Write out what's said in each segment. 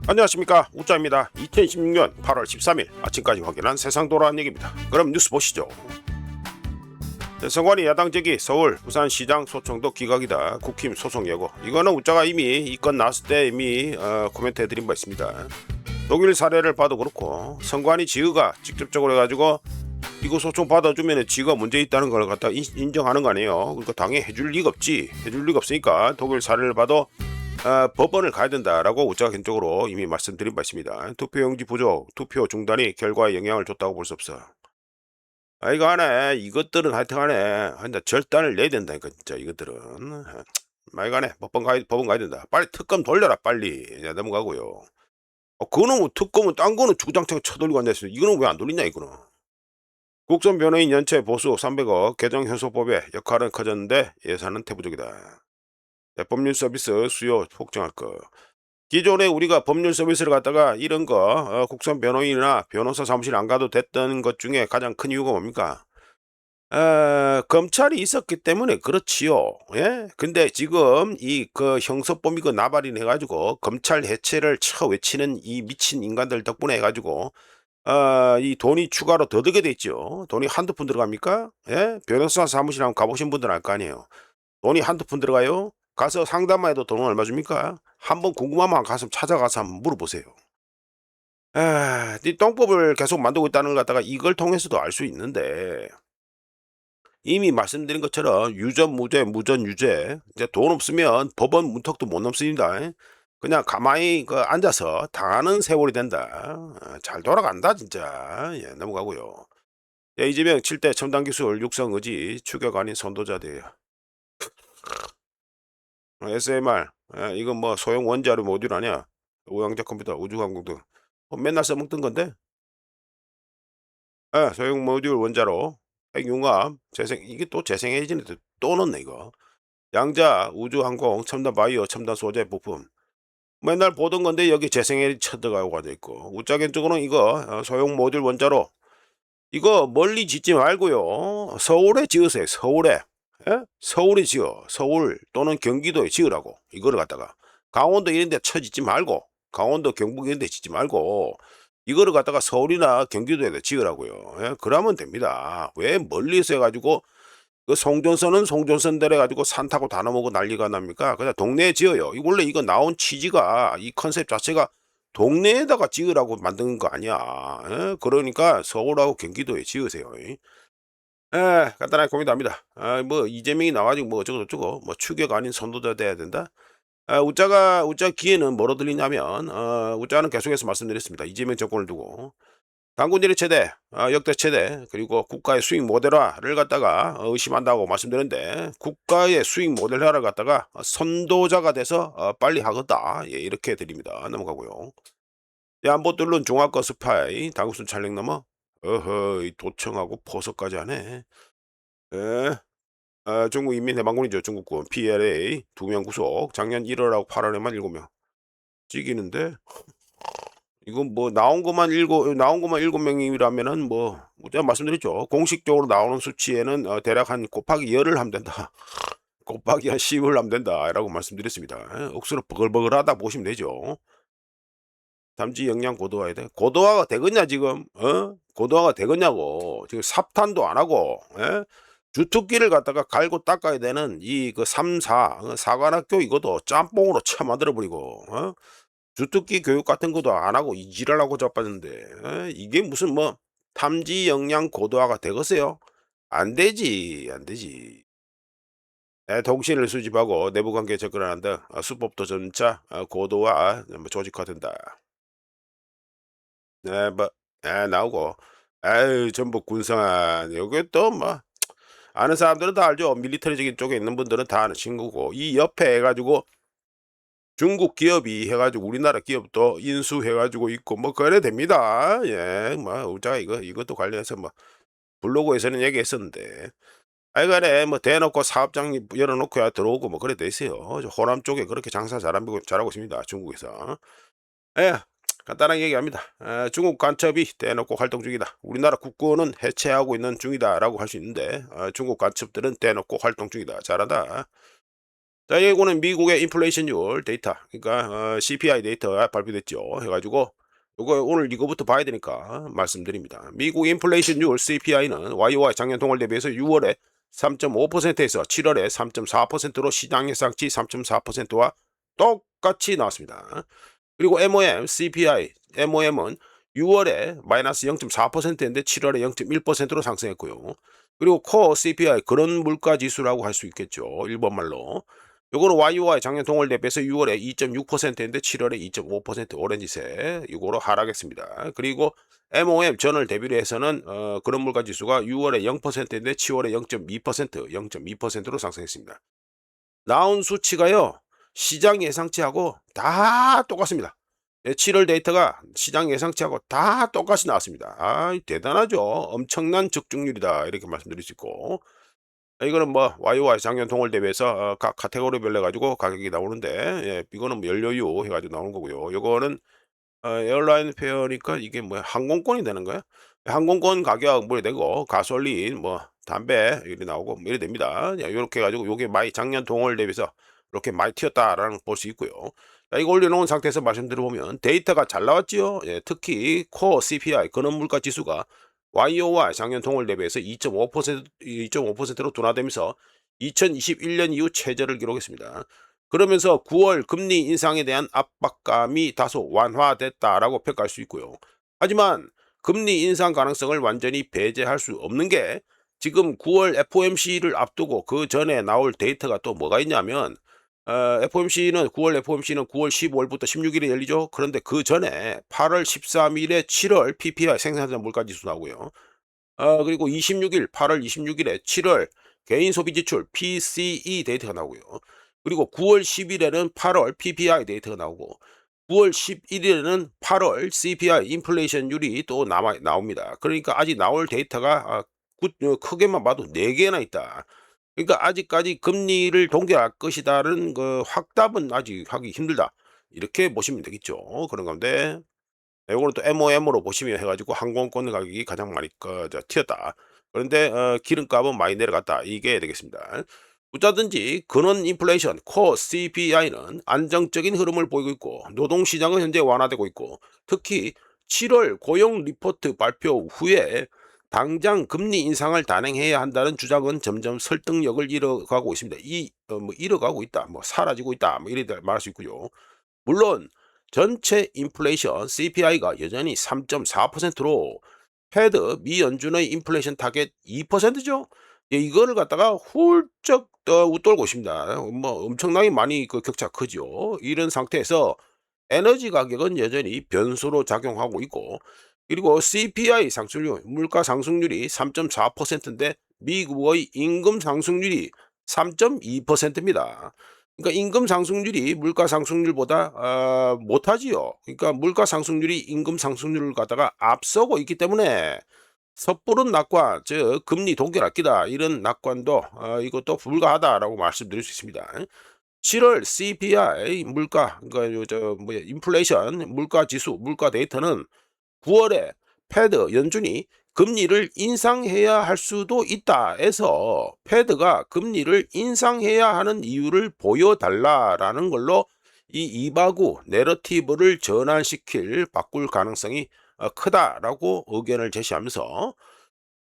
안녕하십니까, 우짜입니다. 2016년 8월 13일 아침까지 확인한 세상 돌아간 얘기입니다. 그럼 뉴스 보시죠. 대선관위 야당 제기 서울 부산시장 소송도 기각이다. 국힘 소송 예고. 이거는 우짜가 이미 이 건 나왔을 때 이미 코멘트 해드린 바 있습니다. 독일 사례를 봐도 그렇고 선관위 지의가 직접적으로 해가지고 이거 소송 받아주면 지가 문제 있다는 걸 갖다 인정하는 거 아니에요. 그러니까 당연히 해줄 리가 없지. 해줄 리가 없으니까 독일 사례를 봐도 법원을 가야 된다라고 우짜가 개인적으로 이미 말씀드린 바 있습니다. 투표용지 부족, 투표 중단이 결과에 영향을 줬다고 볼 수 없어. 이거 하네. 이것들은 하여튼간에 절단을 내야 된다니까 진짜 이것들은. 이거 하네. 법원 가야 된다. 빨리 특검 돌려라 빨리. 넘어가고요. 그놈 특검은 딴 거는 주구장창 쳐돌리고 앉아있어. 이거는 왜 안 돌리냐 이거는. 국선 변호인 연체 보수 300억 개정 현소법의 역할은 커졌는데 예산은 태부족이다. 법률 서비스 수요 폭증할 거. 기존에 우리가 법률 서비스를 갖다가 이런 거 국선 변호인이나 변호사 사무실 안 가도 됐던 것 중에 가장 큰 이유가 뭡니까? 검찰이 있었기 때문에 그렇지요. 예? 근데 지금 이 그 형사법 이거 나발이네 해가지고 검찰 해체를 쳐 외치는 이 미친 인간들 덕분에 해가지고 이 돈이 추가로 더 들게 됐죠. 돈이 한두 푼 들어갑니까? 예? 변호사 사무실 한번 가보신 분들은 알 거 아니에요. 돈이 한두 푼 들어가요? 가서 상담만 해도 돈은 얼마 줍니까? 한번 궁금하면 가서 찾아가서 한번 물어보세요. 이 똥법을 계속 만들고 있다는 걸 갖다가 이걸 통해서도 알 수 있는데 이미 말씀드린 것처럼 유전 무죄, 무전 유죄. 이제 돈 없으면 법원 문턱도 못 넘습니다. 그냥 가만히 앉아서 당하는 세월이 된다. 잘 돌아간다 진짜. 예, 넘어가고요. 예, 이재명 7대 첨단 기술 육성 의지 추격 아닌 선도자들. SMR, 이건 뭐 소형 원자로 모듈 아니야? 우양자 컴퓨터, 우주항공 등 맨날 써먹던 건데, 소형 모듈 원자로 핵융합, 재생, 이게 또 재생에너지는 또 넣네 이거. 양자, 우주항공, 첨단 바이오, 첨단 소재 부품. 맨날 보던 건데 여기 재생에너지 쳐들어가고 돼 있고, 우짜겐 쪽으로는 이거 소형 모듈 원자로 이거 멀리 짓지 말고요. 서울에 지으세요. 서울에. 예? 서울에 지어. 서울 또는 경기도에 지으라고. 이거를 갖다가 강원도 이런 데 쳐짓지 말고 강원도 경북 이런 데 짓지 말고 이거를 갖다가 서울이나 경기도에다 지으라고요. 예? 그러면 됩니다. 왜 멀리서 해가지고 그 송전선은 송전선대로 해가지고 산 타고 다 넘어오고 난리가 납니까? 그냥 동네에 지어요. 원래 이거 나온 취지가 이 컨셉 자체가 동네에다가 지으라고 만든 거 아니야. 예? 그러니까 서울하고 경기도에 지으세요. 간단하게 고민합니다. 뭐 이재명이 나와가지고 뭐 어쩌고 저쩌고 뭐 추격 아닌 선도자 돼야 된다. 우짜 기회는 뭐로 들리냐면 우짜는 계속해서 말씀드렸습니다. 이재명 정권을 두고 당군들의 최대, 역대 최대, 그리고 국가의 수익 모델화를 갖다가 의심한다고 말씀드렸는데 국가의 수익 모델화를 갖다가 선도자가 돼서 빨리 하겠다. 예, 이렇게 드립니다. 넘어가고요. 양보 뚫는 종합과 스파이 당국순 촬영 넘어 어허 도청하고 포섭까지 하네. 예. 중국 인민해방군이죠. 중국군 PLA 2명 구속. 작년 1월하고 8월에만 7명. 찍이는데 이건 뭐 나온 것만 7명이라면은 뭐 제가 말씀드렸죠. 공식적으로 나오는 수치에는 대략 한 곱하기 열을 하면 된다. 곱하기 한 10을 하면 된다라고 말씀드렸습니다. 억수로 버글버글하다 보시면 되죠. 담지 역량 고도화해야 돼. 고도화가 되겠냐 지금? 고도화가 되겠냐고. 지금 삽탄도 안 하고 주특기를 갖다가 갈고 닦아야 되는 이 그 3, 4 사관학교 이것도 짬뽕으로 쳐 만들어 버리고 주특기 교육 같은 것도 안 하고 이 지랄하고 자빠졌는데 이게 무슨 뭐 탐지 역량 고도화가 되겠어요? 안 되지. 안 되지. 통신을 수집하고 내부 관계에 접근한다. 수법도 점차 고도화 조직화된다. 뭐 나오고 전북 군성한 요게 또 뭐 아는 사람들은 다 알죠. 밀리터리적인 쪽에 있는 분들은 다 아는 친구고 이 옆에 해 가지고 중국 기업이 해 가지고 우리나라 기업도 인수해 가지고 있고 뭐 그래 됩니다. 예. 뭐 우리가 이것도 관련해서 뭐 블로그에서는 얘기했었는데 하여간에 뭐 대놓고 사업장 열어 놓고야 들어오고 뭐 그래 돼 있어요. 저 호남 쪽에 그렇게 장사 잘하고 있습니다, 중국에서. 예. 간단하게 얘기합니다. 중국 간첩이 대놓고 활동 중이다. 우리나라 국군은 해체하고 있는 중이다라고 할 수 있는데 중국 간첩들은 대놓고 활동 중이다. 잘한다. 자, 이거는 미국의 인플레이션율 데이터, 그러니까 CPI 데이터가 발표됐죠. 해가지고 요거 오늘 이거부터 봐야 되니까 말씀드립니다. 미국 인플레이션율 CPI는 YOY 작년 동월 대비해서 6월에 3.5%에서 7월에 3.4%로 시장 예상치 3.4%와 똑같이 나왔습니다. 그리고 MOM, CPI, MOM은 6월에 마이너스 0.4%인데 7월에 0.1%로 상승했고요. 그리고 코어 CPI, 그런 물가 지수라고 할 수 있겠죠. 일본말로. 요거는 YOY 작년 동월 대비해서 6월에 2.6%인데 7월에 2.5% 오렌지색 이거로 하락했습니다. 그리고 MOM 전월 대비로 해서는 그런 물가 지수가 6월에 0%인데 7월에 0.2%로 상승했습니다. 나온 수치가요, 시장 예상치하고 다 똑같습니다. 7월 데이터가 시장 예상치하고 다 똑같이 나왔습니다. 아, 대단하죠. 엄청난 적중률이다. 이렇게 말씀드릴 수 있고. 이거는 뭐 YOY 작년 동월 대비해서 각 카테고리별로 해가지고 가격이 나오는데, 예, 이거는 뭐 연료유 해가지고 나오는 거고요. 요거는 에어라인 페어니까 이게 뭐야, 항공권이 되는 거야? 항공권 가격 뭐 되고, 가솔린 뭐 담배 이렇게 나오고 뭐 이래 됩니다. 요렇게 해 가지고 요게 많이 작년 동월 대비해서 이렇게 많이 튀었다라는 걸 볼 수 있고요. 자, 이거 올려놓은 상태에서 말씀드려 보면 데이터가 잘 나왔지요. 예, 특히 코어 CPI 근원 물가 지수가 YOY 작년 동월 대비해서 2.5%로 둔화되면서 2021년 이후 최저를 기록했습니다. 그러면서 9월 금리 인상에 대한 압박감이 다소 완화됐다라고 평가할 수 있고요. 하지만 금리 인상 가능성을 완전히 배제할 수 없는 게, 지금 9월 FOMC를 앞두고 그 전에 나올 데이터가 또 뭐가 있냐면, FOMC는 9월 15일부터 16일에 열리죠. 그런데 그 전에 8월 13일에 7월 PPI 생산자 물가지수 나오고요. 그리고 26일, 8월 26일에 7월 개인 소비 지출 PCE 데이터가 나오고요. 그리고 9월 10일에는 8월 PPI 데이터가 나오고, 9월 11일에는 8월 CPI 인플레이션율이 또 나옵니다. 그러니까 아직 나올 데이터가 크게만 봐도 4개나 있다. 그러니까 아직까지 금리를 동결할 것이다는 그 확답은 아직 하기 힘들다. 이렇게 보시면 되겠죠. 그런 건데, 요거는 또 MOM으로 보시면 해가지고 항공권 가격이 가장 많이 튀었다. 그런데 기름값은 많이 내려갔다. 이게 되겠습니다. 어쩌든지 근원 인플레이션 코어 CPI는 안정적인 흐름을 보이고 있고, 노동시장은 현재 완화되고 있고, 특히 7월 고용 리포트 발표 후에 당장 금리 인상을 단행해야 한다는 주장은 점점 설득력을 잃어가고 있습니다. 뭐 잃어가고 있다, 뭐 사라지고 있다, 뭐 이래 말할 수 있고요. 물론 전체 인플레이션 CPI가 여전히 3.4%로 패드 미 연준의 인플레이션 타겟 2%죠. 예, 이거를 갖다가 훌쩍 웃돌고 있습니다. 뭐 엄청나게 많이 그 격차 크죠. 이런 상태에서 에너지 가격은 여전히 변수로 작용하고 있고, 그리고 CPI 상승률, 물가 상승률이 3.4%인데 미국의 임금 상승률이 3.2%입니다. 그러니까 임금 상승률이 물가 상승률보다 못하지요. 그러니까 물가 상승률이 임금 상승률을 갖다가 앞서고 있기 때문에 섣부른 낙관, 즉 금리 동결할 기다, 이런 낙관도 이것도 불가하다라고 말씀드릴 수 있습니다. 7월 CPI 물가, 그러니까 인플레이션 물가 지수, 물가 데이터는 9월에 패드 연준이 금리를 인상해야 할 수도 있다 해서 패드가 금리를 인상해야 하는 이유를 보여달라라는 걸로 이 이바구 내러티브를 바꿀 가능성이 크다라고 의견을 제시하면서,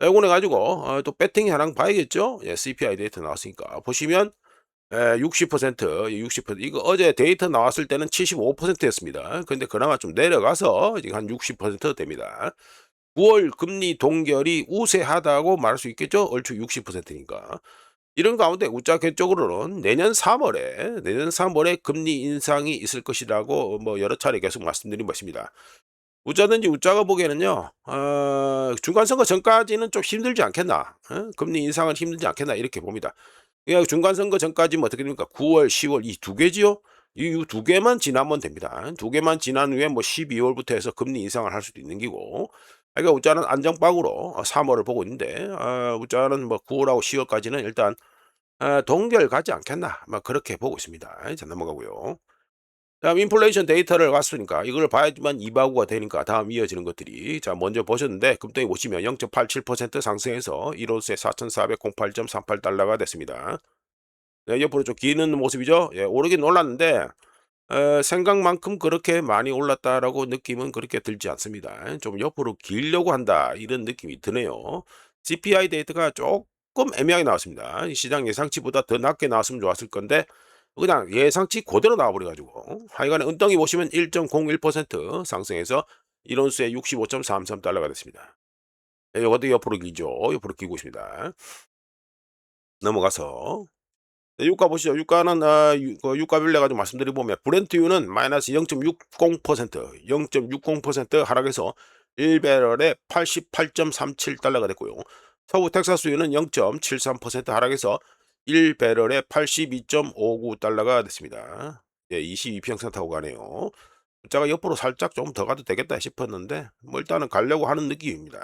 이거해 가지고 또 배팅 현황 봐야겠죠. 예, CPI 데이터 나왔으니까 보시면 60%, 60%, 이거 어제 데이터 나왔을 때는 75%였습니다. 근데 그나마 좀 내려가서 지금 한 60% 됩니다. 9월 금리 동결이 우세하다고 말할 수 있겠죠. 얼추 60%니까. 이런 가운데 우짜 쪽으로는 내년 3월에 금리 인상이 있을 것이라고 뭐 여러 차례 계속 말씀드린 것입니다. 우짜든지 우짜가 보기에는요, 중간선거 전까지는 좀 힘들지 않겠나, 금리 인상은 힘들지 않겠나, 이렇게 봅니다. 그러니까 중간선거 전까지 뭐 어떻게 됩니까? 9월, 10월 이 두 개지요? 이 두 개만 지나면 됩니다. 두 개만 지난 후에 뭐 12월부터 해서 금리 인상을 할 수도 있는 기고, 그러니까 우짜는 안정빵으로 3월을 보고 있는데, 우짜는 뭐 9월하고 10월까지는 일단 동결 가지 않겠나, 막 그렇게 보고 있습니다. 자, 넘어가고요. 다음 인플레이션 데이터를 봤으니까 이걸 봐야지만 이바구가 되니까 다음 이어지는 것들이, 자, 먼저 보셨는데 금덩이 보시면 0.87% 상승해서 1온스에 4,408.38달러가 됐습니다. 네, 옆으로 좀 기는 모습이죠. 예, 오르긴 올랐는데 생각만큼 그렇게 많이 올랐다라고 느낌은 그렇게 들지 않습니다. 좀 옆으로 기려고 한다 이런 느낌이 드네요. CPI 데이터가 조금 애매하게 나왔습니다. 이 시장 예상치보다 더 낮게 나왔으면 좋았을 건데 그냥 예상치 그대로 나와버려 가지고 하여간에 은덩이 보시면 1.01% 상승해서 1온스에 65.33달러가 됐습니다. 예, 요것도 옆으로 기죠. 옆으로 기고 있습니다. 넘어가서 네, 유가 보시죠. 유가는 그 유가별로 가지고 말씀드려 보면 브렌트유는 마이너스 0.60% 0.60% 하락해서 1배럴에 88.37달러가 됐고요. 서부 텍사스유는 0.73% 하락해서 1배럴에 82.59달러가 됐습니다. 예, 22평선 타고 가네요. 숫자가 옆으로 살짝 좀 더 가도 되겠다 싶었는데 뭐 일단은 가려고 하는 느낌입니다.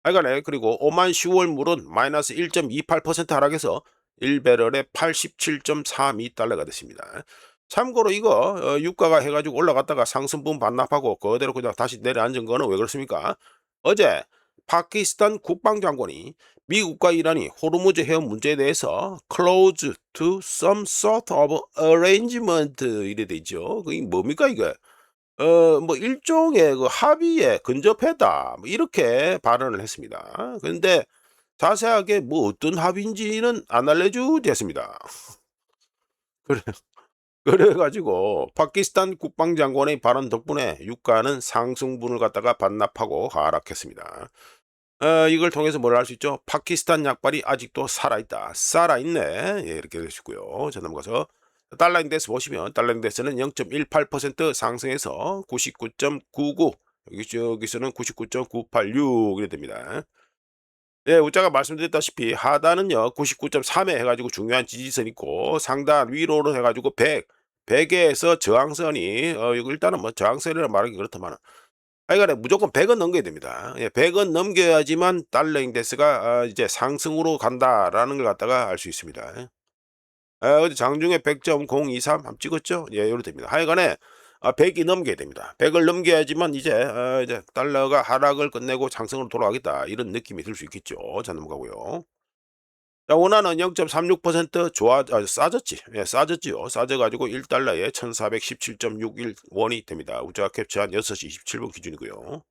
하여간에 그리고 오만 10월 물은 마이너스 1.28% 하락해서 1배럴에 87.32달러가 됐습니다. 참고로 이거 유가가 해가지고 올라갔다가 상승분 반납하고 그대로 그냥 다시 내려앉은 거는 왜 그렇습니까? 어제 파키스탄 국방장관이 미국과 이란이 호르무즈 해협 문제에 대해서 close to some sort of arrangement 이래 되죠. 그게 뭡니까 이게? 뭐 일종의 그 합의에 근접했다. 뭐 이렇게 발언을 했습니다. 그런데 자세하게 뭐 어떤 합의인지는 안 알려주됐습니다. 그래 그래 가지고 파키스탄 국방장관의 발언 덕분에 유가는 상승분을 갖다가 반납하고 하락했습니다. 이걸 통해서 뭘 알 수 있죠? 파키스탄 약발이 아직도 살아있다. 살아있네. 예, 이렇게 되시고요. 자, 넘어가서 달러 인덱스 보시면 달러 인덱스는 0.18% 상승해서 99.99 여기서는 99.986 이렇게 됩니다. 예, 우짜가 말씀드렸다시피 하단은요 99.3에 해가지고 중요한 지지선 있고 상단 위로로 해가지고 100에서 저항선이 이거 일단은 뭐 저항선이라 말하기 그렇다만 하여간에 무조건 100은 넘겨야 됩니다. 예, 100은 넘겨야지만 달러 인덱스가 이제 상승으로 간다라는 걸 갖다가 알 수 있습니다. 어제 장중에 100.023 한번 찍었죠? 예, 요렇게 됩니다. 하여간에 100이 넘겨야 됩니다. 100을 넘겨야지만 이제 달러가 하락을 끝내고 상승으로 돌아가겠다 이런 느낌이 들 수 있겠죠. 자, 넘어가고요. 자, 원화는 0.36% 싸졌지. 예, 싸졌지요. 싸져가지고 1달러에 1417.61 원이 됩니다. 우리가 캡처한 6시 27분 기준이고요.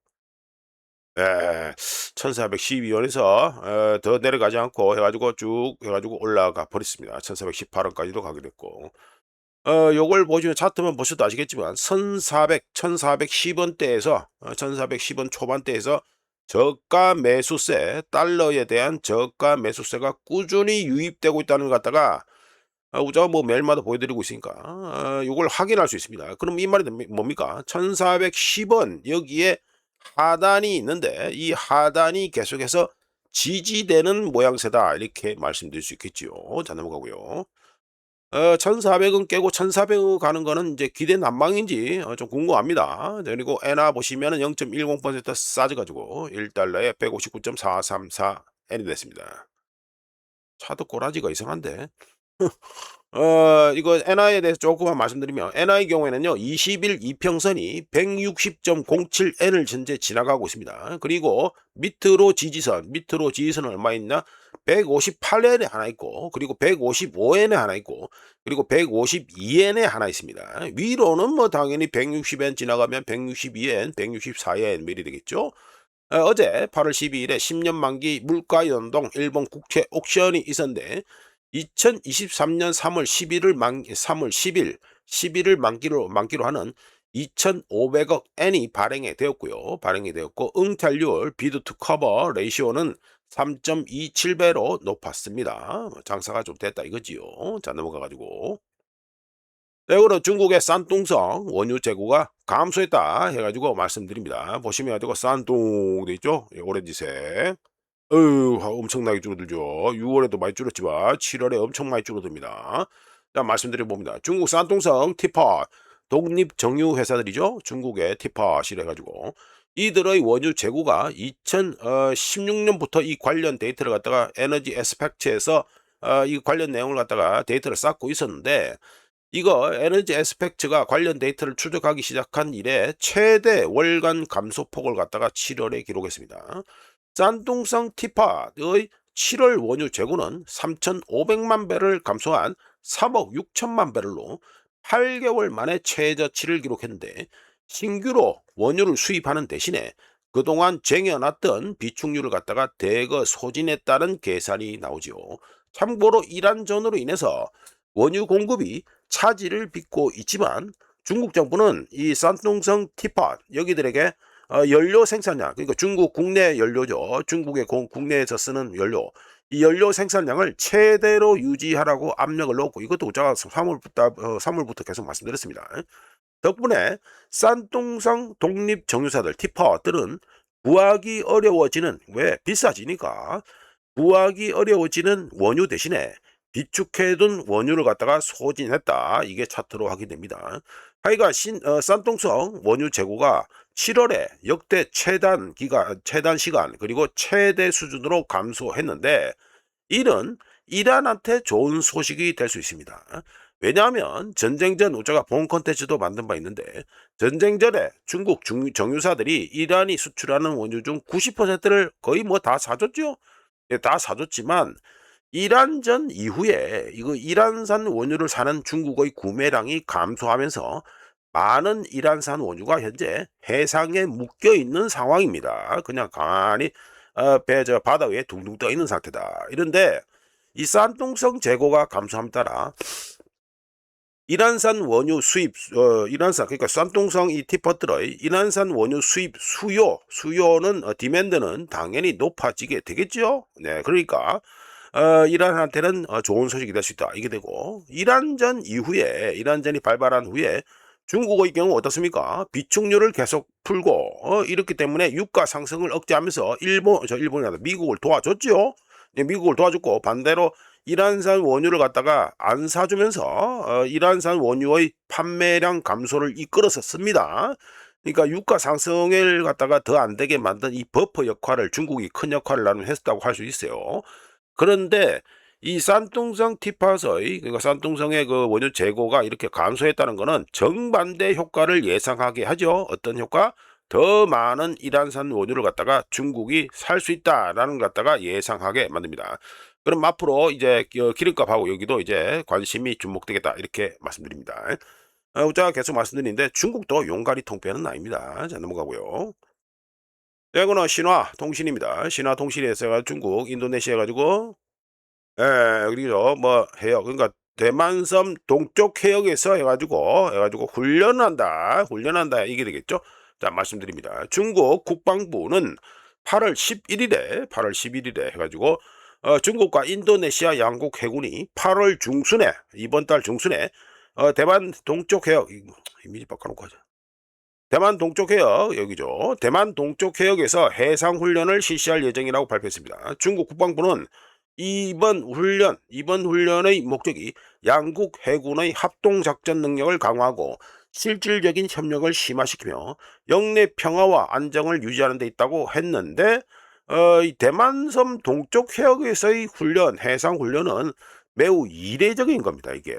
예, 1412원에서 더 내려가지 않고 해가지고 쭉 해가지고 올라가 버렸습니다. 1418원까지도 가게 됐고. 요걸 보시면 차트만 보셔도 아시겠지만 1410원대에서 1410원 초반대에서 저가 매수세, 달러에 대한 저가 매수세가 꾸준히 유입되고 있다는 것 갖다가 우리가 뭐 매일마다 보여드리고 있으니까 요걸 확인할 수 있습니다. 그럼 이 말이 뭡니까? 1410원 여기에 하단이 있는데 이 하단이 계속해서 지지되는 모양새다 이렇게 말씀드릴 수 있겠지요. 자, 넘어가고요. 1,400은 깨고 1,400 가는 거는 이제 기대 난방인지 좀 궁금합니다. 네, 그리고 엔화 보시면은 0.10% 싸져가지고 1달러에 159.434 엔이 됐습니다. 차도 꼬라지가 이상한데. 이거 엔화에 대해서 조금만 말씀드리면 엔화의 경우에는요 20일 이평선이 160.07N을 현재 지나가고 있습니다. 그리고 밑으로 지지선 얼마 있나 158N에 하나 있고 그리고 155N에 하나 있고 그리고 152N에 하나 있습니다. 위로는 뭐 당연히 160N 지나가면 162N 164N 매리 되겠죠. 어제 8월 12일에 10년 만기 물가 연동 일본 국채 옥션이 있었는데 2023년 3월 10일을 3월 10일을 만기로 하는 2,500억 엔이 발행이 되었고요. 발행이 되었고 응찰률 비드 투 커버 레이시오는 3.27배로 높았습니다. 장사가 좀 됐다 이거지요. 자, 넘어가 가지고 최근에 중국의 산둥성 원유 재고가 감소했다 해가지고 말씀드립니다. 보시면 되고 산둥 돼 있죠? 예, 오렌지색. 엄청나게 줄어들죠. 6월에도 많이 줄었지만 7월에 엄청 많이 줄어듭니다. 자, 말씀드려 봅니다. 중국 산둥성 티팟 독립 정유 회사들이죠. 중국의 티팟이라 해가지고 이들의 원유 재고가 2016년부터 이 관련 데이터를 갖다가 에너지 에스펙트에서 이 관련 내용을 갖다가 데이터를 쌓고 있었는데 이거 에너지 에스펙트가 관련 데이터를 추적하기 시작한 이래 최대 월간 감소폭을 갖다가 7월에 기록했습니다. 짠둥성 티팟의 7월 원유 재고는 3,500만 배를 감소한 3억 6천만 배럴로 8개월 만에 최저치를 기록했는데, 신규로 원유를 수입하는 대신에 그동안 쟁여놨던 비축유를 갖다가 대거 소진했다는 계산이 나오지요. 참고로 이란전으로 인해서 원유 공급이 차질을 빚고 있지만, 중국 정부는 이 산둥성 티팟 여기들에게 연료 생산량, 그러니까 중국 국내 연료죠. 중국의 국내에서 쓰는 연료, 이 연료 생산량을 최대로 유지하라고 압력을 넣고, 이것도 제가 3월부터 계속 말씀드렸습니다. 덕분에 싼둥성 독립정유사들 티팟들은 구하기 어려워지는, 왜? 비싸지니까 구하기 어려워지는 원유 대신에 비축해둔 원유를 갖다가 소진했다. 이게 차트로 확인됩니다. 하여간 싼둥성 원유 재고가 7월에 역대 최단 시간 그리고 최대 수준으로 감소했는데, 이는 이란한테 좋은 소식이 될 수 있습니다. 왜냐하면 전쟁 전 우리가 본 컨텐츠도 만든 바 있는데, 전쟁 전에 중국 정유사들이 이란이 수출하는 원유 중 90%를 거의 뭐 다 사줬죠. 예, 다 사줬지만 이란전 이후에 이거 이란산 원유를 사는 중국의 구매량이 감소하면서 많은 이란산 원유가 현재 해상에 묶여 있는 상황입니다. 그냥 가만히 바다 위에 둥둥 떠 있는 상태다. 이런데 이 싼둥성 재고가 감소함 따라 이란산 원유 수입, 그러니까 싼둥성 이 티팟들의 이란산 원유 수입 수요는 디맨드는 당연히 높아지게 되겠죠. 네, 그러니까 이란한테는 좋은 소식이 될 수 있다. 이게 되고, 이란전이 발발한 후에 중국의 경우 어떻습니까? 비축률을 계속 풀고 이렇기 때문에 유가 상승을 억제하면서 일본이 아니라 미국을 도와줬죠. 네, 미국을 도와줬고, 반대로 이란산 원유를 갖다가 안 사주면서 이란산 원유의 판매량 감소를 이끌었었습니다. 그러니까 유가 상승을 갖다가 더 안 되게 만든 이 버퍼 역할을 중국이 큰 역할을 나는 했다고 할 수 있어요. 그런데 이 싼둥성 티팟의, 그러니까 싼둥성의 그 원유 재고가 이렇게 감소했다는 것은 정반대 효과를 예상하게 하죠. 어떤 효과? 더 많은 이란산 원유를 갖다가 중국이 살 수 있다라는 걸 갖다가 예상하게 만듭니다. 그럼 앞으로 이제 기름값하고 여기도 이제 관심이 주목되겠다, 이렇게 말씀드립니다. 제가 계속 말씀드리는데 중국도 용가리 통폐는 아닙니다. 자, 넘어가고요. 네, 이거는 신화통신입니다. 신화통신에서 중국, 인도네시아 가지고, 예, 그리고 뭐 해역, 그러니까 대만섬 동쪽 해역에서 해가지고 훈련한다 이게 되겠죠. 자, 말씀드립니다. 중국 국방부는 8월 11일에 해가지고 중국과 인도네시아 양국 해군이 8월 중순에, 이번 달 중순에 대만 동쪽 해역, 이미지 바꿔놓고 하자. 대만 동쪽 해역, 여기죠. 대만 동쪽 해역에서 해상 훈련을 실시할 예정이라고 발표했습니다. 중국 국방부는 이번 훈련의 목적이 양국 해군의 합동 작전 능력을 강화하고 실질적인 협력을 심화시키며 영내 평화와 안정을 유지하는 데 있다고 했는데, 이 대만섬 동쪽 해역에서의 해상 훈련은 매우 이례적인 겁니다, 이게.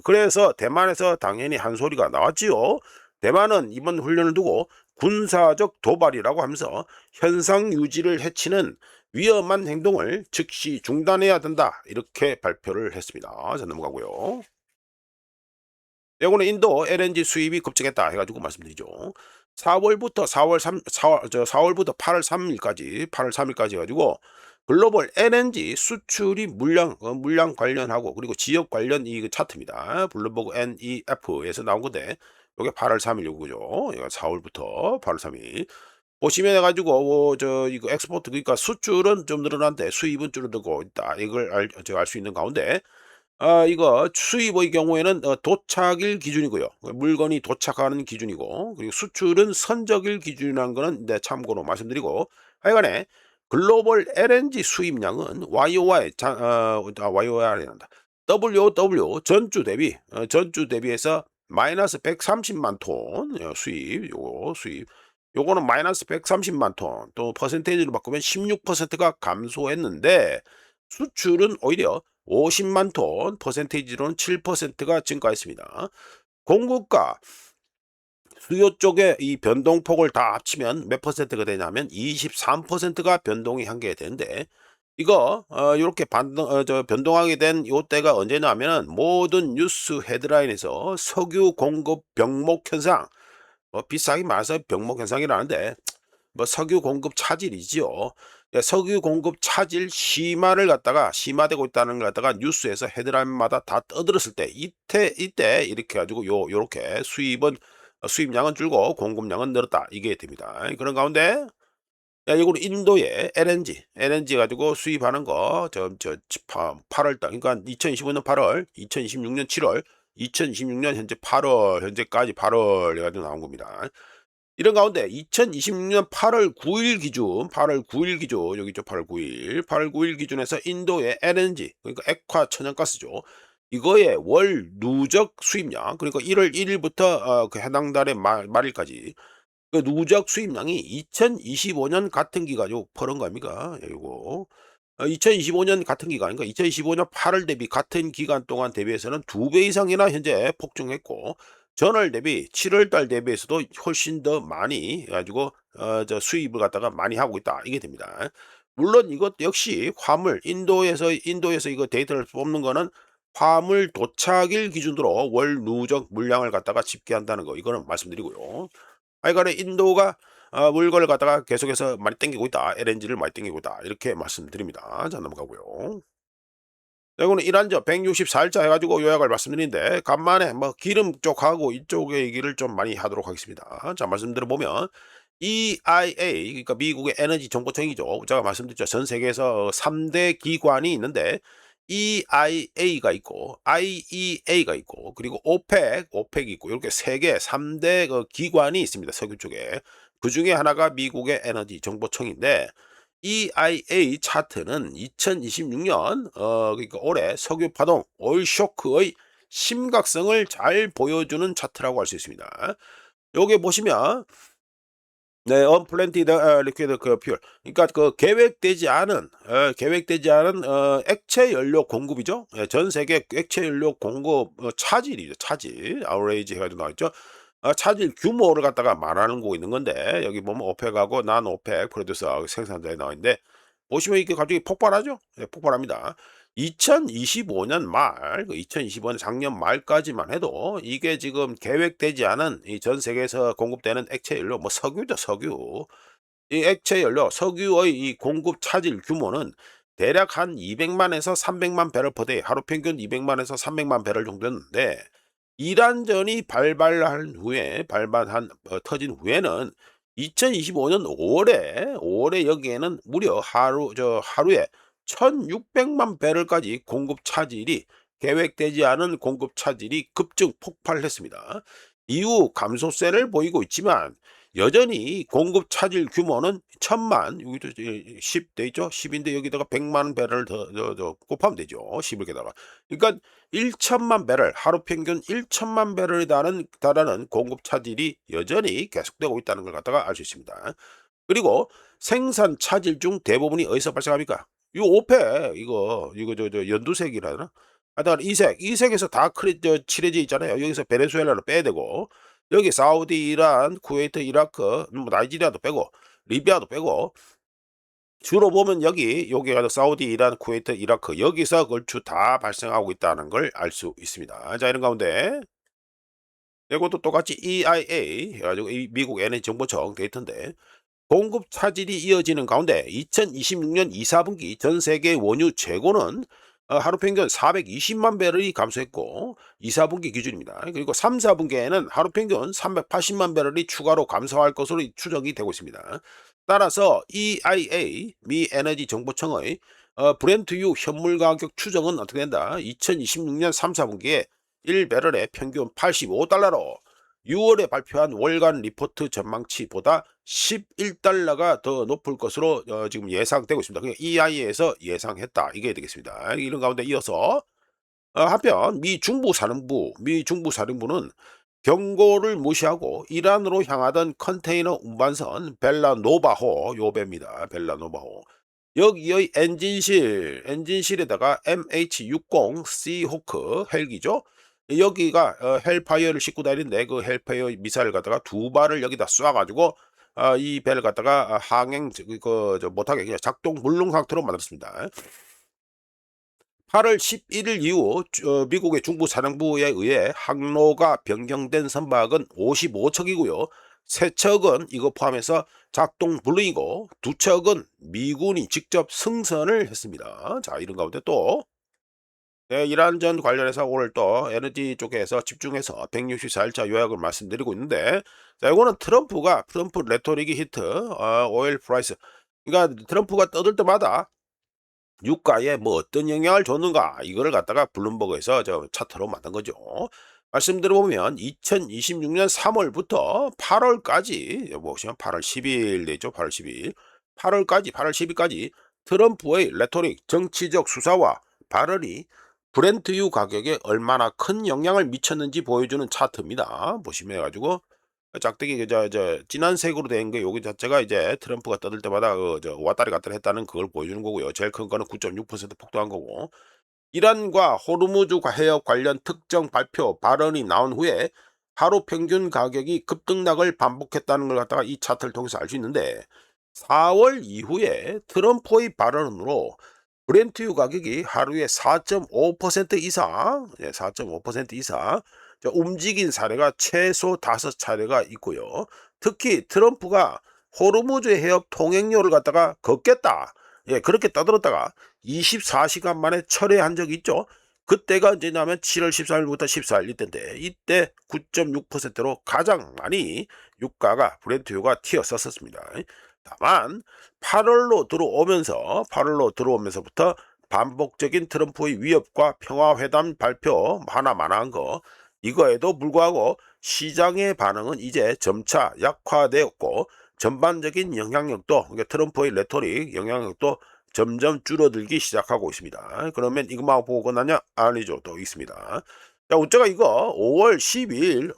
그래서 대만에서 당연히 한 소리가 나왔지요. 대만은 이번 훈련을 두고 군사적 도발이라고 하면서 현상 유지를 해치는 위험한 행동을 즉시 중단해야 된다, 이렇게 발표를 했습니다. 자, 넘어가고요. 이거는 인도 LNG 수입이 급증했다 해가지고 말씀드리죠. 4월부터 8월 3일까지 해가지고 글로벌 LNG 수출이 물량 관련하고 그리고 지역 관련 이 차트입니다. 블룸버그 NEF에서 나온 건데, 요게 8월 3일 요거죠. 이거 4월부터 8월 3일. 보시면 해가지고 이거 엑스포트, 그러니까 수출은 좀 늘어난데 수입은 줄어들고 있다. 이걸 알 수 있는 가운데, 이거 수입의 경우에는 도착일 기준이고요. 물건이 도착하는 기준이고, 그리고 수출은 선적일 기준이라는 거는 참고로 말씀드리고, 하여간에 글로벌 LNG 수입량은 YOY 한다. WOW 전주 대비해서 마이너스 130만 톤 수입. 요거는 마이너스 130만 톤, 또 퍼센테이지로 바꾸면 16%가 감소했는데, 수출은 오히려 50만 톤, 퍼센테이지로는 7%가 증가했습니다. 공급과 수요 쪽에 이 변동폭을 다 합치면 몇 퍼센트가 되냐면 23%가 변동이 한 게 되는데, 이거 요렇게 반등 변동하게 된 요때가 언제냐면은 모든 뉴스 헤드라인에서 석유 공급 병목 현상, 비싸게 말해서 병목 현상이라는데 뭐 석유 공급 차질이지요. 예, 석유 공급 차질 심화를 갖다가 심화되고 있다는 걸 갖다가 뉴스에서 헤드라인마다 다 떠들었을 때 이때 이렇게 가지고 요렇게 수입량은 줄고 공급량은 늘었다 이게 됩니다. 그런 가운데 야 이거는 인도에 LNG 가지고 수입하는 거 저 8월 달 그러니까 2025년 8월, 2026년 7월, 2026년 현재 8월 현재까지 8월 해 가지고 나온 겁니다. 이런 가운데 2026년 8월 9일 기준, 8월 9일 기준 여기 있죠. 8월 9일. 8월 9일 기준에서 인도의 LNG 그러니까 액화 천연가스죠. 이거의 월 누적 수입량 그러니까 1월 1 일부터 그 해당 달의 말일까지 그 누적 수입량이 2025년 같은 기간 요 퍼런 거 아닙니까? 예 요거. 2025년 같은 기간 그러니까 2025년 8월 대비 같은 기간 동안 대비해서는 2배 이상이나 현재 폭증했고 전월 대비 7월 달 대비해서도 훨씬 더 많이 해 가지고 수입을 갖다가 많이 하고 있다 이게 됩니다. 물론 이것 역시 화물 인도에서 이거 데이터를 뽑는 거는 화물 도착일 기준으로 월 누적 물량을 갖다가 집계한다는 거 이거는 말씀드리고요. 하여간에 인도가 물건을 갖다가 계속해서 많이 땡기고 있다. LNG를 많이 땡기고 있다. 이렇게 말씀드립니다. 자 넘어가고요. 자 이거는 이란저 164일자 해 가지고 요약을 말씀드리는데 간만에 뭐 기름 쪽하고 이쪽의 얘기를 좀 많이 하도록 하겠습니다. 자 말씀드려 보면 EIA 그러니까 미국의 에너지 정보청이죠. 제가 말씀드렸죠. 전 세계에서 3대 기관이 있는데 EIA가 있고 IEA가 있고 그리고 오펙이 있고 이렇게 세 개 3대 그 기관이 있습니다. 석유 쪽에. 그중에 하나가 미국의 에너지 정보청인데 EIA 차트는 2026년 그러니까 올해 석유 파동 오일 쇼크의 심각성을 잘 보여주는 차트라고 할 수 있습니다. 여기 보시면 네. 언플랜티드 리퀴드 그 퓨얼 그러니까 그 계획되지 않은 액체 연료 공급이죠. 예 전 세계 액체 연료 공급 차질이죠. 차질. 아우레이지 해 가지고 나와 있죠. 차질 규모를 갖다가 말하는 거 있는 건데 여기 보면 오펙하고 난 오펙 프로듀서하고 생산자에 나와 있는데 보시면 이게 갑자기 폭발하죠. 예 폭발합니다. 2025년 말 2025년 작년 말까지만 해도 이게 지금 계획되지 않은 이 전 세계에서 공급되는 액체 연료 뭐 석유죠, 석유. 이 액체 연료 석유의 이 공급 차질 규모는 대략 한 200만에서 300만 배럴 퍼 데이 하루 평균 200만에서 300만 배럴 정도였는데 이란전이 발발한 터진 후에는 2025년 5월에 여기에는 무려 하루에 1,600만 배럴까지 공급 차질이 계획되지 않은 공급 차질이 급증 폭발했습니다. 이후 감소세를 보이고 있지만 여전히 공급 차질 규모는 1,000만 여기도 10돼 있죠. 10 인데 여기다가 100만 배럴 더 곱하면 되죠. 10을 게다가. 그러니까 1천만 배럴 하루 평균 1천만 배럴에 달하는 공급 차질이 여전히 계속되고 있다는 걸 갖다가 알 수 있습니다. 그리고 생산 차질 중 대부분이 어디서 발생합니까? 이 오펙 이거 연두색이라나? 하여튼 이색에서 다 칠해져 있잖아요. 여기서 베네수엘라를 빼야 되고 여기 사우디, 이란, 쿠웨이트, 이라크, 뭐 나이지리아도 빼고 리비아도 빼고 주로 보면 여기가 사우디, 이란, 쿠웨이트, 이라크 여기서 걸추 다 발생하고 있다는 걸 알 수 있습니다. 자 이런 가운데 이것도 똑같이 EIA 해 가지고 이 미국 에너지 정보청 데이터인데 공급 차질이 이어지는 가운데 2026년 2-4분기 전 세계 원유 재고는 하루 평균 420만 배럴이 감소했고 2-4분기 기준입니다. 그리고 3-4분기에는 하루 평균 380만 배럴이 추가로 감소할 것으로 추정이 되고 있습니다. 따라서 EIA 미 에너지 정보청의 브렌트유 현물 가격 추정은 어떻게 된다? 2026년 3-4분기에 1배럴에 평균 85달러로 6월에 발표한 월간 리포트 전망치보다 11달러가 더 높을 것으로 지금 예상되고 있습니다. 그러니까 EIA에서 예상했다. 이게 되겠습니다. 이런 가운데 이어서 한편 미 중부 사령부는 경고를 무시하고 이란으로 향하던 컨테이너 운반선 벨라노바호 요 배입니다. 벨라노바호. 여기의 엔진실에다가 MH-60 시호크 헬기죠. 여기가 헬파이어를 싣고 다니는데 그 헬파이어 미사일을 갖다가 두 발을 여기다 쏴 가지고 이 배를 갖다가 항행 못하게 그냥 작동 불능 상태로 만들었습니다. 8월 11일 이후 미국의 중부 사령부에 의해 항로가 변경된 선박은 55척이고요. 3척은 이거 포함해서 작동 불능이고 2척은 미군이 직접 승선을 했습니다. 자, 이런 가운데 또 네, 이란전 관련해서 오늘 또 에너지 쪽에서 집중해서 164일차 요약을 말씀드리고 있는데, 자, 이거는 트럼프 레토릭이 히트, 오일 프라이스. 그러니까 트럼프가 떠들 때마다 유가에 뭐 어떤 영향을 줬는가 이거를 갖다가 블룸버그에서 저 차트로 만든 거죠. 말씀드려보면 2026년 3월부터 8월까지 보시면 8월 10일 되죠. 8월 10일 8월 10일까지 트럼프의 레토릭 정치적 수사와 발언이 브렌트유 가격에 얼마나 큰 영향을 미쳤는지 보여주는 차트입니다. 보시면 해가지고 짝대기 진한 색으로 된 게 여기 자체가 이제 트럼프가 떠들 때마다 왔다리 갔다리 했다는 그걸 보여주는 거고요. 제일 큰 거는 9.6% 폭등한 거고, 이란과 호르무즈 해협 관련 특정 발표 발언이 나온 후에 하루 평균 가격이 급등락을 반복했다는 걸 갖다가 이 차트를 통해서 알 수 있는데, 4월 이후에 트럼프의 발언으로 브렌트유 가격이 하루에 4.5% 이상, 4.5% 이상 움직인 사례가 최소 5차례가 있고요. 특히 트럼프가 호르무즈 해협 통행료를 갖다가 걷겠다, 그렇게 떠들었다가 24시간 만에 철회한 적이 있죠. 그때가 언제냐면 7월 13일부터 14일 이때인데, 이때 9.6%로 가장 많이 유가가 브렌트유가 튀었었습니다. 다만 8월로 들어오면서부터 반복적인 트럼프의 위협과 평화회담 발표 하나만한 거, 이거에도 불구하고 시장의 반응은 이제 점차 약화되었고, 전반적인 영향력도, 그러니까 트럼프의 레토릭 영향력도 점점 줄어들기 시작하고 있습니다. 그러면 이것만 보고 끝나냐? 아니죠. 또 있습니다. 자, 우째가 이거 5월 12일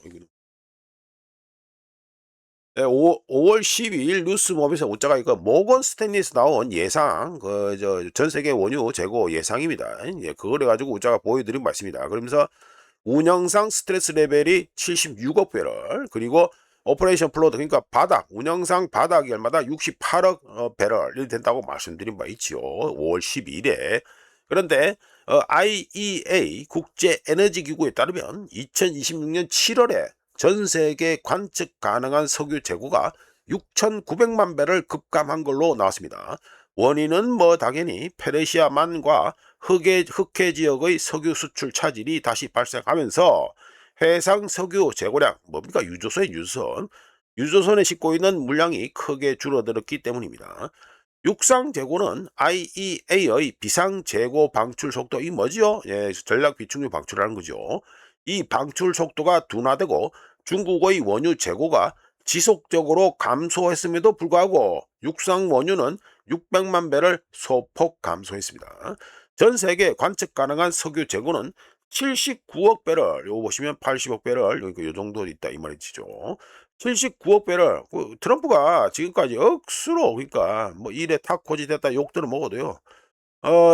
5월 12일 뉴스몹에서 우짜가 이거 모건 스탠리에서 나온 예상, 전 세계 원유 재고 예상입니다. 그걸 해가지고 우짜가 보여드린 바있습니다. 그러면서 운영상 스트레스 레벨이 76억 배럴, 그리고 오퍼레이션 플로드, 그러니까 운영상 바닥이 얼마다 68억 배럴이 된다고 말씀드린 바 있지요. 5월 12일에. 그런데 IEA 국제에너지기구에 따르면 2026년 7월에 전 세계 관측 가능한 석유 재고가 6,900만 배를 급감한 걸로 나왔습니다. 원인은 뭐 당연히 페르시아만과 흑해 지역의 석유 수출 차질이 다시 발생하면서 해상 석유 재고량, 뭡니까? 유조선에 싣고 있는 물량이 크게 줄어들었기 때문입니다. 육상 재고는 IEA의 비상 재고 방출 속도, 이 뭐지요? 전략 비축유 방출하는 거죠. 이 방출 속도가 둔화되고 중국의 원유 재고가 지속적으로 감소했음에도 불구하고 육상 원유는 600만 배를 소폭 감소했습니다. 전 세계 관측 가능한 석유 재고는 79억 배럴, 요거 보시면 80억 배럴, 요 정도 있다 이 말이죠. 79억 배럴, 트럼프가 지금까지 억수로, 그러니까 뭐 일에 탁코지 됐다 욕들은 먹어도요.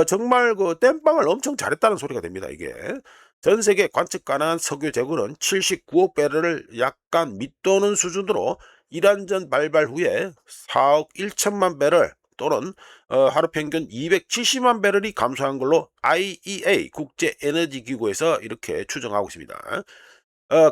정말 그 땜빵을 엄청 잘했다는 소리가 됩니다, 이게. 전 세계 관측 가능한 석유 재고는 79억 배럴을 약간 밑도는 수준으로 이란전 발발 후에 4억 1천만 배럴 또는 하루 평균 270만 배럴이 감소한 걸로 IEA 국제에너지기구에서 이렇게 추정하고 있습니다.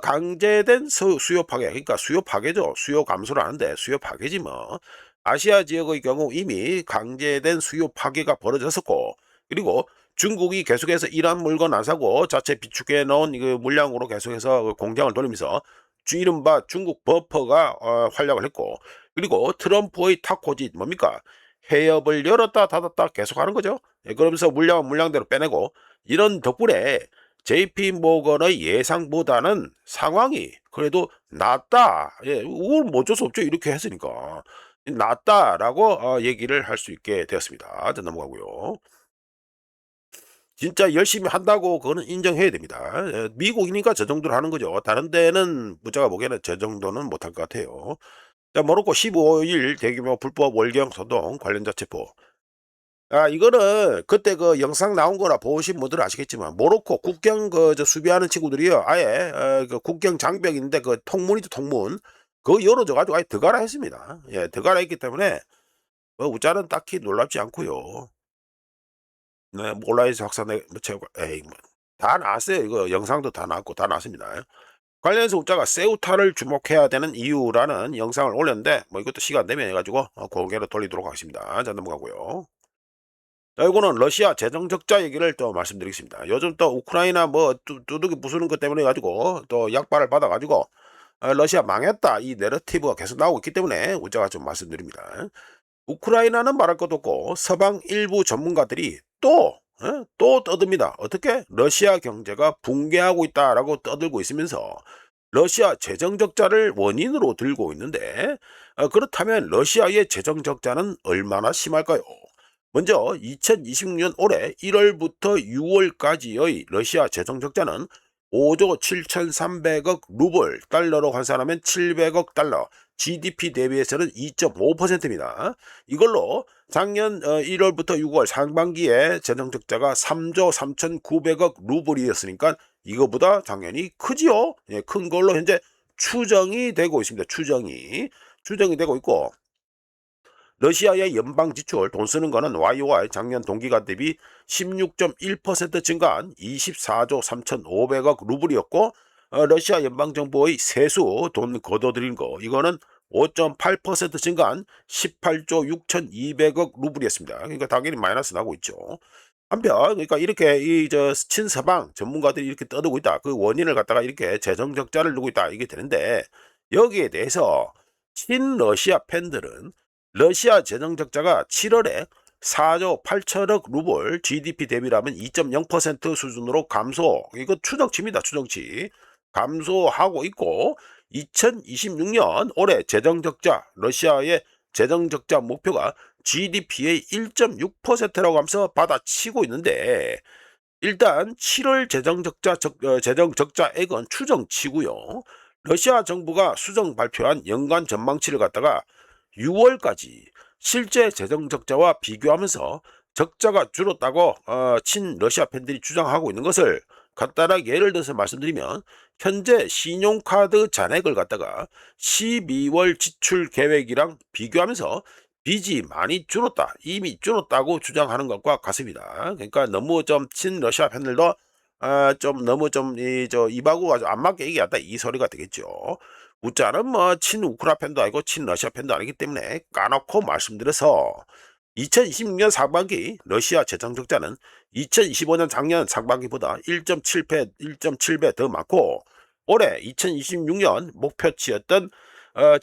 강제된 수요 파괴, 그러니까 수요 파괴죠. 수요 감소를 하는데 수요 파괴지 뭐. 아시아 지역의 경우 이미 강제된 수요 파괴가 벌어졌었고, 그리고 중국이 계속해서 이란 물건 안 사고 자체 비축해 놓은 그 물량으로 계속해서 그 공장을 돌리면서 이른바 중국 버퍼가 활약을 했고, 그리고 트럼프의 탁코짓 뭡니까? 해협을 열었다 닫았다 계속하는 거죠. 그러면서 물량은 물량대로 빼내고, 이런 덕분에 JP 모건의 예상보다는 상황이 그래도 낫다. 이걸 뭐 어쩔 수 없죠. 이렇게 했으니까. 낫다라고 얘기를 할 수 있게 되었습니다. 넘어가고요. 진짜 열심히 한다고 그거는 인정해야 됩니다. 미국이니까 저 정도로 하는 거죠. 다른 데는 제가 보기에는 저 정도는 못할 것 같아요. 자, 모로코 15일 대규모 불법 월경 소동 관련자 체포. 이거는 그때 그 영상 나온 거라 보신 분들은 아시겠지만, 모로코 국경 수비하는 친구들이요. 아예 그 국경 장벽인데 그 통문이죠, 통문. 그거 열어줘 가지고 아예 들어가라 했습니다. 예, 들어가라 했기 때문에 뭐 우짜는 딱히 놀랍지 않고요. 네, 뭐 온라인에서 확산돼 뭐 제가 에이 뭐 다 나왔어요. 이거 영상도 다 나왔고 다 나왔습니다. 관련해서 우짜가 세우타를 주목해야 되는 이유라는 영상을 올렸는데 뭐 이것도 시간 되면 해 가지고 공개로 돌리도록 하겠습니다. 자, 넘어가고요. 자, 요거는 러시아 재정 적자 얘기를 또 말씀드리겠습니다. 요즘 또 우크라이나 뭐 두둑이 부수는 것 때문에 가지고 또 약발을 받아 가지고 러시아 망했다 이 내러티브가 계속 나오고 있기 때문에 우짜가 좀 말씀드립니다. 우크라이나는 말할 것도 없고 서방 일부 전문가들이 또 떠듭니다. 어떻게? 러시아 경제가 붕괴하고 있다라고 떠들고 있으면서 러시아 재정 적자를 원인으로 들고 있는데 그렇다면 러시아의 재정 적자는 얼마나 심할까요? 먼저 2026년 올해 1월부터 6월까지의 러시아 재정 적자는 5조 7,300억 루블, 달러로 환산하면 700억 달러, GDP 대비해서는 2.5%입니다. 이걸로 작년 1월부터 6월 상반기에 재정 적자가 3조 3,900억 루블이었으니까 이거보다 당연히 크지요. 예, 큰 걸로 현재 추정이 되고 있습니다. 추정이 되고 있고 러시아의 연방 지출 돈 쓰는 거는 YOY 작년 동기가 대비 16.1% 증가한 24조 3,500억 루블이었고 러시아 연방 정부의 세수 돈 걷어들인 거 이거는 5.8% 증가한 18조 6,200억 루블이었습니다. 그러니까 당연히 마이너스 나고 있죠. 한편 그러니까 이렇게 이 저 친서방 전문가들이 이렇게 떠들고 있다. 그 원인을 갖다가 이렇게 재정 적자를 두고 있다. 이게 되는데 여기에 대해서 친러시아 팬들은 러시아 재정 적자가 7월에 4조 8천억 루블 GDP 대비라면 2.0% 수준으로 감소. 이거 추정치입니다. 추정치. 감소하고 있고 2026년 올해 재정 적자 러시아의 재정 적자 목표가 GDP의 1.6%라고 하면서 받아치고 있는데 일단 7월 재정 적자액은 추정치고요. 러시아 정부가 수정 발표한 연간 전망치를 갖다가 6월까지 실제 재정 적자와 비교하면서 적자가 줄었다고 친러시아 팬들이 주장하고 있는 것을 간단하게 예를 들어서 말씀드리면 현재 신용카드 잔액을 갖다가 12월 지출 계획이랑 비교하면서 빚이 많이 줄었다. 이미 줄었다고 주장하는 것과 같습니다. 그러니까 너무 좀 친러시아 팬들도 좀 너무 좀 입하고 아주 안 맞게 얘기한다 이 소리가 되겠죠. 우짜는 뭐 친우크라 팬도 아니고 친러시아 팬도 아니기 때문에 까놓고 말씀드려서 2026년 상반기 러시아 재정 적자는 2025년 작년 상반기보다 1.7배 더 많고 올해 2026년 목표치였던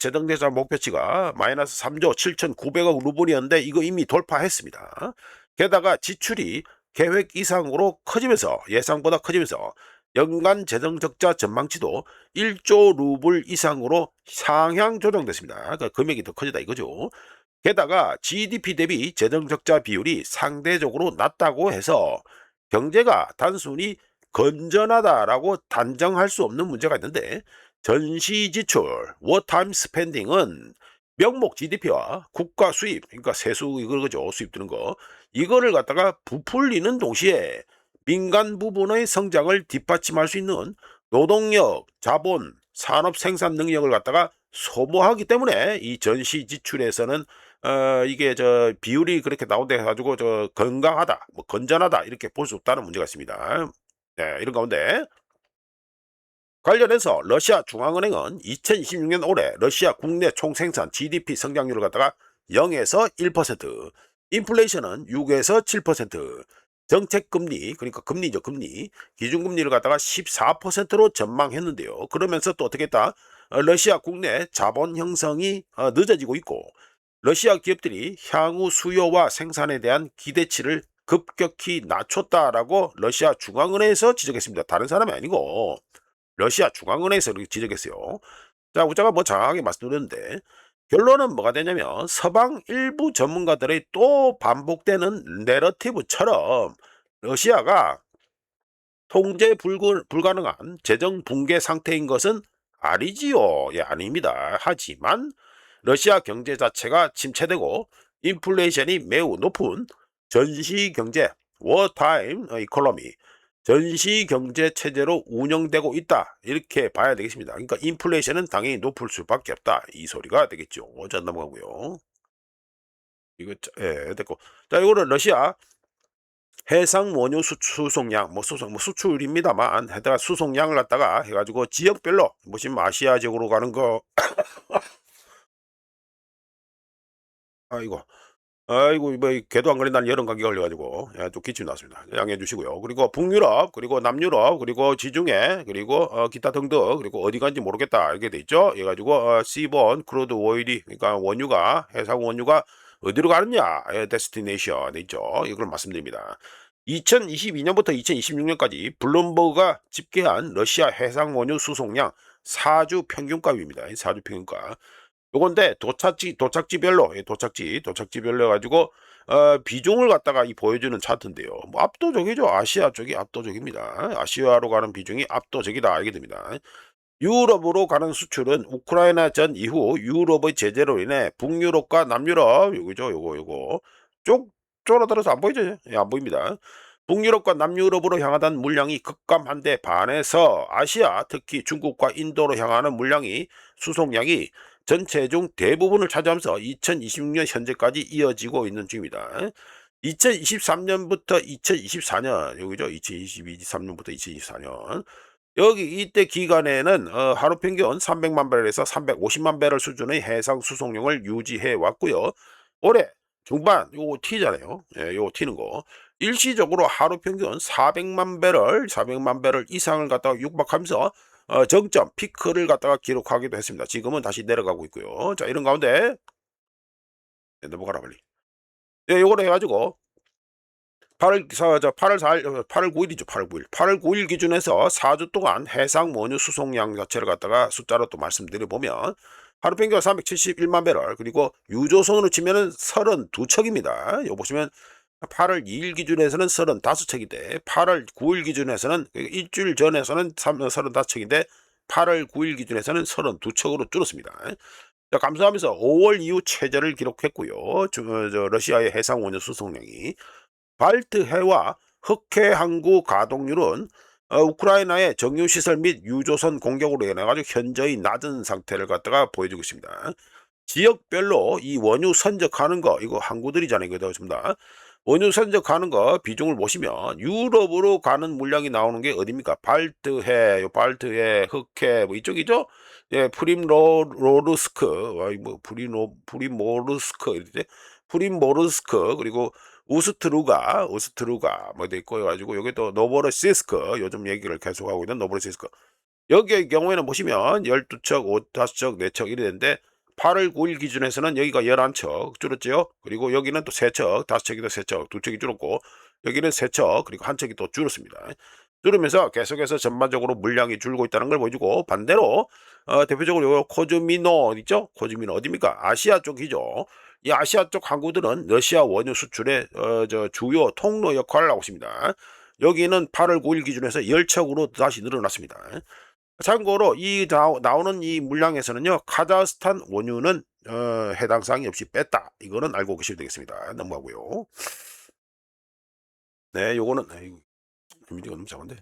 재정대사 목표치가 마이너스 3조 7,900억 루블이었는데 이거 이미 돌파했습니다. 게다가 지출이 계획 이상으로 커지면서 예상보다 커지면서 연간 재정적자 전망치도 1조 루블 이상으로 상향 조정됐습니다. 그러니까 금액이 더 커지다 이거죠. 게다가 GDP 대비 재정적자 비율이 상대적으로 낮다고 해서 경제가 단순히 건전하다라고 단정할 수 없는 문제가 있는데 전시 지출, 워타임 스펜딩은 명목 GDP와 국가 수입, 그러니까 세수 이거죠. 수입 드는 거. 이거를 갖다가 부풀리는 동시에 민간 부분의 성장을 뒷받침할 수 있는 노동력, 자본, 산업 생산 능력을 갖다가 소모하기 때문에 이 전시 지출에서는 이게 저 비율이 그렇게 나온다 해가지고 저 건강하다, 뭐 건전하다 이렇게 볼 수 없다는 문제가 있습니다. 네, 이런 가운데 관련해서 러시아 중앙은행은 2026년 올해 러시아 국내 총생산 GDP 성장률을 갖다가 0에서 1%, 인플레이션은 6에서 7%, 정책금리, 그러니까 금리죠, 금리, 기준금리를 갖다가 14%로 전망했는데요. 그러면서 또 어떻게 했다? 러시아 국내 자본 형성이 늦어지고 있고, 러시아 기업들이 향후 수요와 생산에 대한 기대치를 급격히 낮췄다라고 러시아 중앙은행에서 지적했습니다. 다른 사람이 아니고 러시아 중앙은행에서 이렇게 지적했어요. 자, 우리가 뭐 장하게 말씀드렸는데 결론은 뭐가 되냐면 서방 일부 전문가들의 또 반복되는 내러티브처럼 러시아가 통제 불가능한 재정 붕괴 상태인 것은 아니지요. 예, 아닙니다. 하지만 러시아 경제 자체가 침체되고 인플레이션이 매우 높은 전시 경제, 워타임 이코노미, 전시 경제 체제로 운영되고 있다. 이렇게 봐야 되겠습니다. 그러니까 인플레이션은 당연히 높을 수밖에 없다. 이 소리가 되겠죠. 자, 넘어가고요. 이거 예, 됐고. 자, 이거는 러시아 해상 원유 수송량 뭐 수출입니다만 해다가 수송량을 갖다가 해가지고 지역별로 보시면 아시아 지역으로 가는 거 아이고 아이고 뭐 개도 안 걸린다는 여름 감기 걸려가지고 예, 또 기침 났습니다. 양해해 주시고요. 그리고 북유럽 그리고 남유럽 그리고 지중해 그리고 기타 등등 그리고 어디 간지 모르겠다 이렇게 돼 있죠. 해가지고 시본 크루드 오일이 그러니까 원유가 해상 원유가 어디로 가느냐 데스티네이션 돼 있죠. 이걸 말씀드립니다. 2022년부터 2026년까지 블룸버그가 집계한 러시아 해상 원유 수송량 4주 평균값입니다. 4주 평균값. 요건데 도착지별로 도착지별로 해 가지고 비중을 갖다가 이 보여주는 차트인데요. 뭐 압도적이죠. 아시아 쪽이 압도적입니다. 아시아로 가는 비중이 압도적이다 알게 됩니다. 유럽으로 가는 수출은 우크라이나 전 이후 유럽의 제재로 인해 북유럽과 남유럽 요거죠. 요거 쪽 쫄아들어서 안 보이죠? 예, 안 보입니다. 북유럽과 남유럽으로 향하던 물량이 급감한데 반해서 아시아 특히 중국과 인도로 향하는 물량이 수송량이 전체 중 대부분을 차지하면서 2026년 현재까지 이어지고 있는 중입니다. 2023년부터 2024년 여기죠. 2023년부터 2024년 여기 이때 기간에는 하루 평균 300만 배럴에서 350만 배럴 수준의 해상 수송량을 유지해 왔고요. 올해 중반 요거 T잖아요. 예, 요거 T는 거. 일시적으로 하루 평균 400만 배럴 이상을 갖다가 육박하면서 정점 피크를 갖다가 기록하기도 했습니다. 지금은 다시 내려가고 있고요. 자, 이런 가운데 넘어가라 빨리. 예, 요거를 해 가지고 8월 4일 8월 9일이죠. 8월 9일. 8월 9일 기준해서 4주 동안 해상 원유 수송량 자체를 갖다가 숫자로 또 말씀드려 보면 하루 평균 371만 배럴 그리고 유조선으로 치면은 32척입니다. 요 보시면 8월 2일 기준에서는 35척인데 8월 9일 기준에서는 일주일 전에서는 35척인데 8월 9일 기준에서는 32척으로 줄었습니다. 자, 감소하면서 5월 이후 최저를 기록했고요. 러시아의 해상 원유 수송량이 발트해와 흑해 항구 가동률은 우크라이나의 정유시설 및 유조선 공격으로 인해 가지고 현저히 낮은 상태를 갖다가 보여주고 있습니다. 지역별로 이 원유 선적하는 거 이거 항구들이잖아요. 이거 되었습니다. 원유 선적하는 거 비중을 보시면 유럽으로 가는 물량이 나오는 게 어디입니까? 발트해, 발트해, 흑해 뭐 이쪽이죠? 예, 프림로르스크, 뭐 프리모르스크 이렇게 프림모르스크 그리고 우스트루가 뭐 돼 있고 해 가지고 여기 또 노보로시스크 요즘 얘기를 계속하고 있는 노보로시스크. 여기의 경우에는 보시면 12척, 5척, 4척 이래 되는데 8월 9일 기준에서는 여기가 11척 줄었죠. 그리고 여기는 또 3척, 5척이 또 3척, 2척이 줄었고 여기는 3척 그리고 1척이 또 줄었습니다. 줄으면서 계속해서 전반적으로 물량이 줄고 있다는 걸 보여주고 반대로 대표적으로 요 코즈미노 있죠? 코즈미노 어디입니까? 아시아 쪽이죠. 이 아시아 쪽 항구들은 러시아 원유 수출의 주요 통로 역할을 하고 있습니다. 여기는 8월 9일 기준에서 10척으로 다시 늘어났습니다. 참고로 나오는 이 물량에서는요 카자흐스탄 원유는 해당 사항이 없이 뺐다. 이거는 알고 계시면 되겠습니다. 넘어가고요. 네, 요거는 아이고 이미지가 너무 작은데.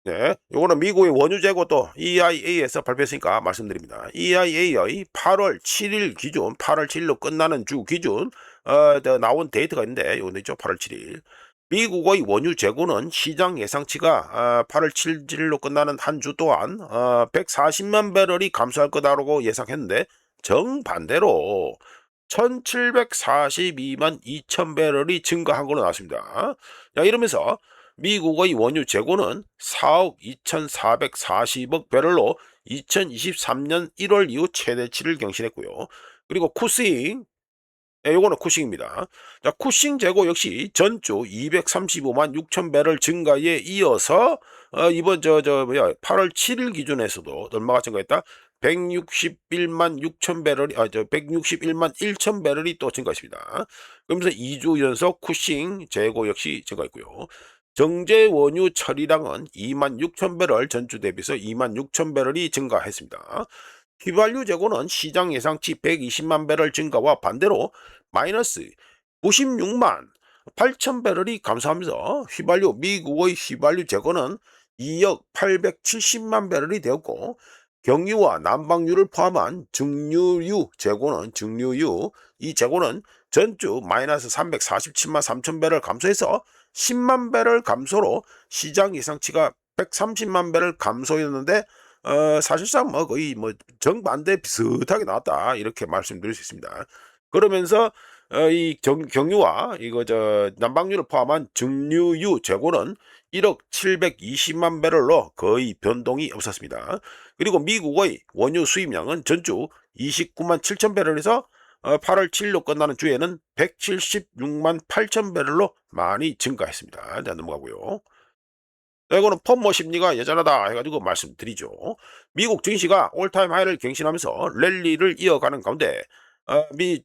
네, 요거는 미국의 원유 재고 또 EIA에서 발표했으니까 말씀드립니다. EIA의 8월 7일 기준, 8월 7일로 끝나는 주 기준 나온 데이터가 있는데 요거 있죠. 8월 7일. 미국의 원유 재고는 시장 예상치가 8월 7일로 끝나는 한 주 동안 140만 배럴이 감소할 거다라고 예상했는데 정반대로 1742만 2천 배럴이 증가한 걸로 나왔습니다. 자, 이러면서 미국의 원유 재고는 4억 2,440억 배럴로 2023년 1월 이후 최대치를 경신했고요. 그리고 쿠싱 요거는 쿠싱입니다. 자, 쿠싱 재고 역시 전주 235만 6천 배럴 증가에 이어서 이번 8월 7일 기준에서도 얼마가 증가했다? 161만 6천 배럴이 161만 1천 배럴이 또 증가했습니다. 그러면서 2주 연속 쿠싱 재고 역시 증가했고요. 정제 원유 처리량은 2만 6천 배럴 전주 대비해서 2만 6천 배럴이 증가했습니다. 휘발유 재고는 시장 예상치 120만 배럴 증가와 반대로 마이너스 96만 8,000배럴이 감소하면서 휘발유 미국의 휘발유 재고는 2억 870만 배럴이 되었고 경유와 난방유를 포함한 증류유 이 재고는 전주 마이너스 347만 3천 배럴 감소해서 10만 배럴 감소로 시장 예상치가 130만 배럴 감소였는데 사실상 뭐 거의 뭐 정반대 비슷하게 나왔다 이렇게 말씀드릴 수 있습니다. 그러면서 이 경유와 이거 난방유를 포함한 증류유 재고는 1억 720만 배럴로 거의 변동이 없었습니다. 그리고 미국의 원유 수입량은 전주 29만 7천 배럴에서 8월 7일로 끝나는 주에는 176만 8천 배럴로 많이 증가했습니다. 자, 넘어가고요. 이거는 펌머 심리가 여전하다 해가지고 말씀드리죠. 미국 증시가 올타임 하이를 갱신하면서 랠리를 이어가는 가운데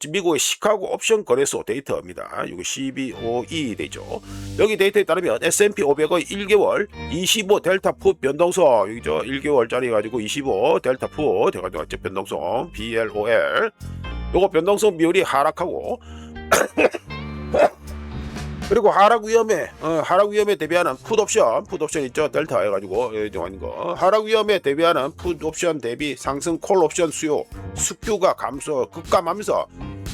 미국의 시카고 옵션 거래소 데이터입니다. 이거 CBOE 되죠. 여기 데이터에 따르면 S&P 500의 1개월 25 델타 풋 변동성 여기죠. 1개월짜리 가지고 25 델타 풋 돼가지고 변동성 BLOL 요거 변동성 비율이 하락하고 그리고 하락 위험에 대비하는 풋옵션 있죠. 델타 해가지고 아닌 거 하락 위험에 대비하는 풋옵션 대비 상승 콜옵션 수요 수규가 급감하면서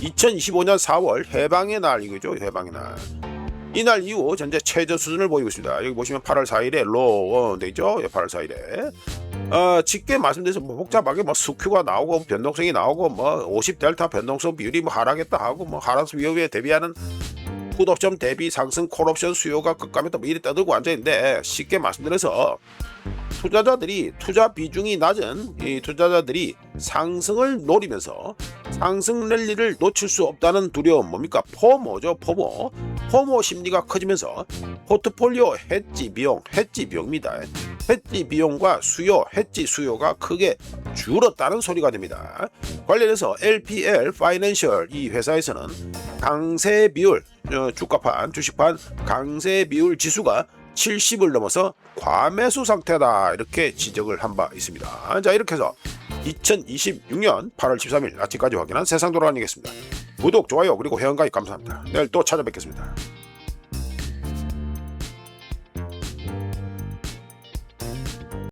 2025년 4월 해방의 날 이거죠. 해방의 날 이날 이후 현재 최저 수준을 보이고 있습니다. 여기 보시면 8월 4일에 로우 되죠. 8월 4일에 쉽게 말씀드려서 뭐 복잡하게 뭐 수큐가 나오고 변동성이 나오고 뭐 50 델타 변동성 비율이 뭐 하락했다 하고 뭐 하락 위험에 대비하는 풋옵션 대비 상승 콜옵션 수요가 급감했다 뭐 이리 떠들고 앉아있는데 쉽게 말씀드려서 투자 비중이 낮은 이 투자자들이 상승을 노리면서 상승 랠리를 놓칠 수 없다는 두려움 뭡니까? 포모죠. 포모 심리가 커지면서 포트폴리오 해지 비용입니다. 해지 비용과 해지 수요가 크게 줄었다는 소리가 됩니다. 관련해서 LPL 파이낸셜 이 회사에서는 강세 비율 주식판 강세 비율 지수가 70을 넘어서 과매수 상태다 이렇게 지적을 한 바 있습니다. 자, 이렇게 해서 2026년 8월 13일 아침까지 확인한 세상 돌아다니겠습니다. 구독, 좋아요 그리고 회원가입 감사합니다. 내일 또 찾아뵙겠습니다.